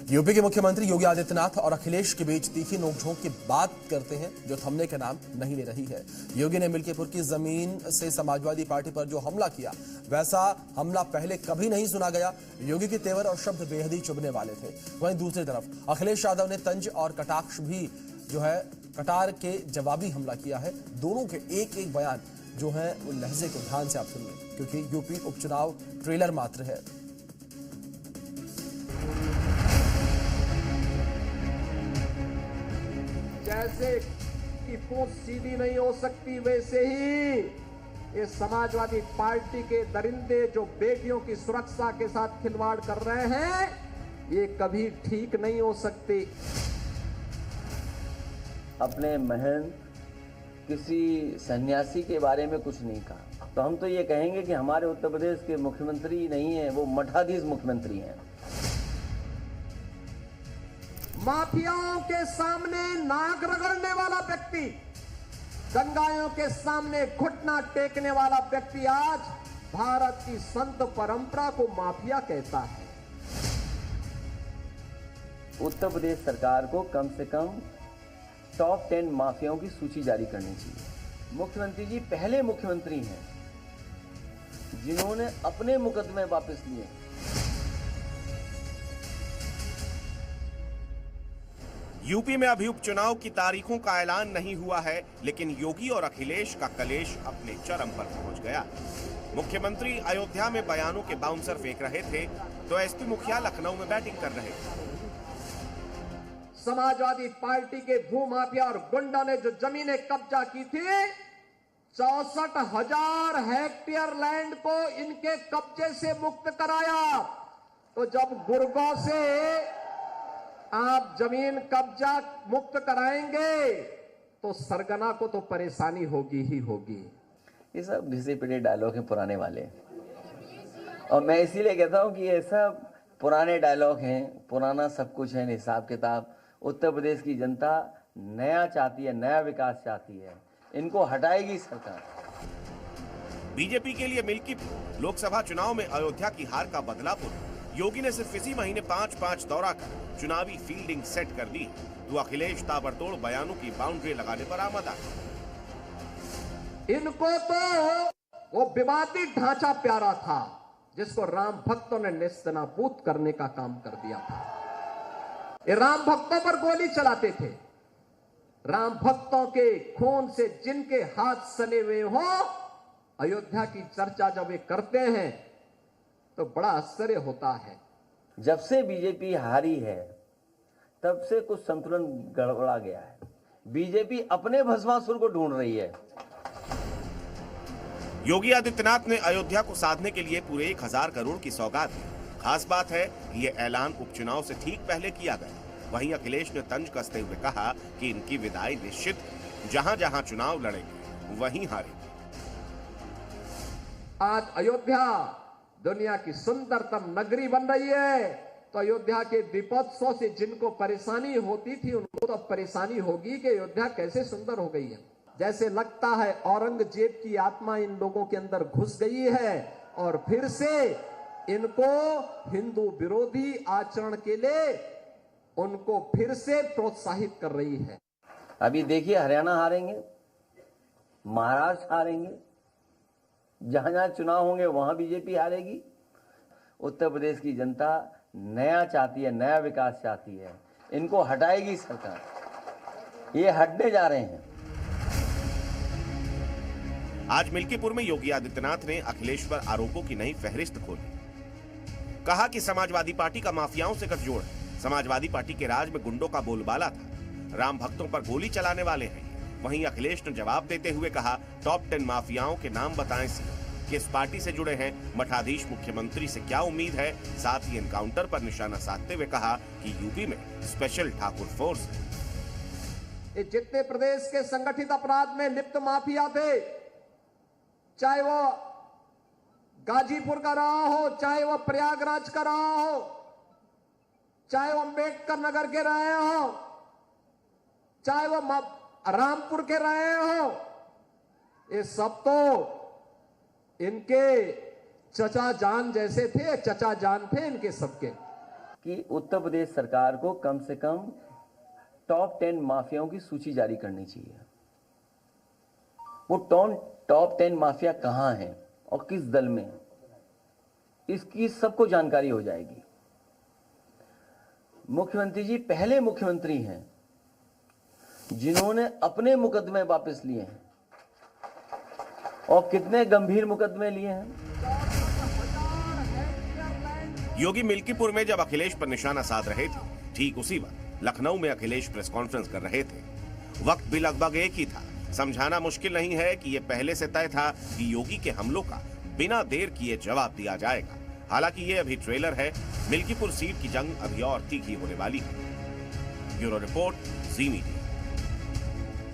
UP के मुख्यमंत्री योगी आदित्यनाथ और अखिलेश के बीच तीखी नोकझोंक की बात करते हैं जो थमने के नाम नहीं ले रही है। योगी ने मिल्कीपुर की जमीन से समाजवादी पार्टी पर जो हमला किया वैसा हमला पहले कभी नहीं सुना गया। योगी के तेवर और शब्द बेहद ही चुभने वाले थे। वहीं दूसरी तरफ अखिलेश यादव ने तंज और कटाक्ष भी जो है कटार के जवाबी हमला किया है। दोनों के एक एक बयान जो है वो लहजे को ध्यान से आप सुनिए, क्योंकि यूपी उपचुनाव ट्रेलर मात्र है। जैसे कि पूंछ सीधी नहीं हो सकती, वैसे ही ये समाजवादी पार्टी के दरिंदे जो बेटियों की सुरक्षा के साथ खिलवाड़ कर रहे हैं, ये कभी ठीक नहीं हो सकते। अपने महंत किसी सन्यासी के बारे में कुछ नहीं कहा, तो हम तो ये कहेंगे कि हमारे उत्तर प्रदेश के मुख्यमंत्री नहीं है, वो मठाधीश मुख्यमंत्री हैं। माफियाओं के सामने नाक रगड़ने वाला व्यक्ति, दंगाइयों के सामने घुटना टेकने वाला व्यक्ति आज भारत की संत परंपरा को माफिया कहता है। उत्तर प्रदेश सरकार को कम से कम टॉप 10 माफियाओं की सूची जारी करनी चाहिए। मुख्यमंत्री जी पहले मुख्यमंत्री हैं जिन्होंने अपने मुकदमे वापस लिए। यूपी में अभी उपचुनाव की तारीखों का ऐलान नहीं हुआ है, लेकिन योगी और अखिलेश का कलेश अपने चरम पर पहुंच गया। मुख्यमंत्री अयोध्या में बयानों के बाउंसर फेंक रहे थे तो एसपी मुखिया लखनऊ में बैटिंग कर रहे थे। समाजवादी पार्टी के भूमाफिया और गुंडा ने जो जमीनें कब्जा की थी, 64,000 हेक्टेयर लैंड को इनके कब्जे से मुक्त कराया। तो जब गुरगांव से आप जमीन कब्जा मुक्त कराएंगे तो सरगना को तो परेशानी होगी ही होगी। ये सब घिसे पिटे डायलॉग हैं पुराने वाले, और मैं इसीलिए कहता हूं कि ये सब पुराने डायलॉग हैं, पुराना सब कुछ है, हिसाब किताब। उत्तर प्रदेश की जनता नया चाहती है, नया विकास चाहती है, इनको हटाएगी सरकार। बीजेपी के लिए मिल्कीपुर लोकसभा चुनाव में अयोध्या की हार का बदलापुर योगी ने सिर्फ इसी महीने 5-5 दौरा कर चुनावी फील्डिंग सेट कर दी, तो अखिलेश ताबड़तोड़ बयानों की बाउंड्री लगाने पर आमदा। इनको तो वो विवादी ढांचा प्यारा था जिसको राम भक्तों ने नेस्तनाबूद करने का काम कर दिया था। ये राम भक्तों पर गोली चलाते थे। राम भक्तों के खून से जिनके हाथ सने हुए हो, अयोध्या की चर्चा जब वे करते हैं तो बड़ा आश्चर्य होता है। जब से बीजेपी हारी है तब से कुछ संतुलन गड़बड़ा गया है। बीजेपी अपने भस्मासुर को ढूंढ रही है। योगी आदित्यनाथ ने अयोध्या को साधने के लिए पूरे 1000 करोड़ की सौगात दी। खास बात है ये ऐलान उपचुनाव से ठीक पहले किया गया। वहीं अखिलेश ने तंज कसते हुए कहा कि इनकी विदाई निश्चित, जहां जहां चुनाव लड़ेंगे वहीं हारेंगे। आज अयोध्या दुनिया की सुंदरतम नगरी बन रही है, तो अयोध्या के दीपोत्सव से जिनको परेशानी होती थी उनको तो परेशानी होगी कि अयोध्या कैसे सुंदर हो गई है। जैसे लगता है औरंगजेब की आत्मा इन लोगों के अंदर घुस गई है और फिर से इनको हिंदू विरोधी आचरण के लिए उनको फिर से प्रोत्साहित कर रही है। अभी देखिए हरियाणा हारेंगे, महाराष्ट्र हारेंगे, जहां जहां चुनाव होंगे वहां बीजेपी हारेगी। उत्तर प्रदेश की जनता नया चाहती है, नया विकास चाहती है, इनको हटाएगी सरकार। ये हटने जा रहे हैं। आज मिल्कीपुर में योगी आदित्यनाथ ने अखिलेश पर आरोपों की नई फहरिस्त खोली। कहा कि समाजवादी पार्टी का माफियाओं से गठजोड़ है। समाजवादी पार्टी के राज में गुंडों का बोलबाला था, राम भक्तों पर गोली चलाने वाले हैं। वहीं अखिलेश ने जवाब देते हुए कहा, टॉप 10 माफियाओं के नाम बताएं सीएम, किस पार्टी से जुड़े हैं, मठाधीश मुख्यमंत्री से क्या उम्मीद है। साथ ही एनकाउंटर पर निशाना साधते हुए कहा कि यूपी में स्पेशल ठाकुर फोर्स है। ये जितने प्रदेश के संगठित अपराध में लिप्त माफिया थे, चाहे वो गाजीपुर का रहा हो, चाहे वो प्रयागराज का रहा हो, चाहे वो अम्बेडकर नगर के रहे हो, चाहे वो रामपुर के रहे हो, ये सब तो इनके चचा जान जैसे थे, चचा जान थे इनके सबके। कि उत्तर प्रदेश सरकार को कम से कम टॉप 10 माफियाओं की सूची जारी करनी चाहिए। वो टॉप 10 माफिया कहाँ हैं और किस दल में, इसकी सबको जानकारी हो जाएगी। मुख्यमंत्री जी पहले मुख्यमंत्री हैं जिन्होंने अपने मुकदमे वापस लिए हैं, और कितने गंभीर मुकदमे लिए हैं। योगी मिल्कीपुर में जब अखिलेश पर निशाना साध रहे थे, ठीक उसी वक्त लखनऊ में अखिलेश प्रेस कॉन्फ्रेंस कर रहे थे। वक्त भी लगभग एक ही था। समझाना मुश्किल नहीं है कि यह पहले से तय था कि योगी के हमलों का बिना देर किए जवाब दिया जाएगा। हालांकि ये अभी ट्रेलर है, मिल्कीपुर सीट की जंग अभी और तीखी होने वाली है। ब्यूरो रिपोर्ट, जी मीडिया।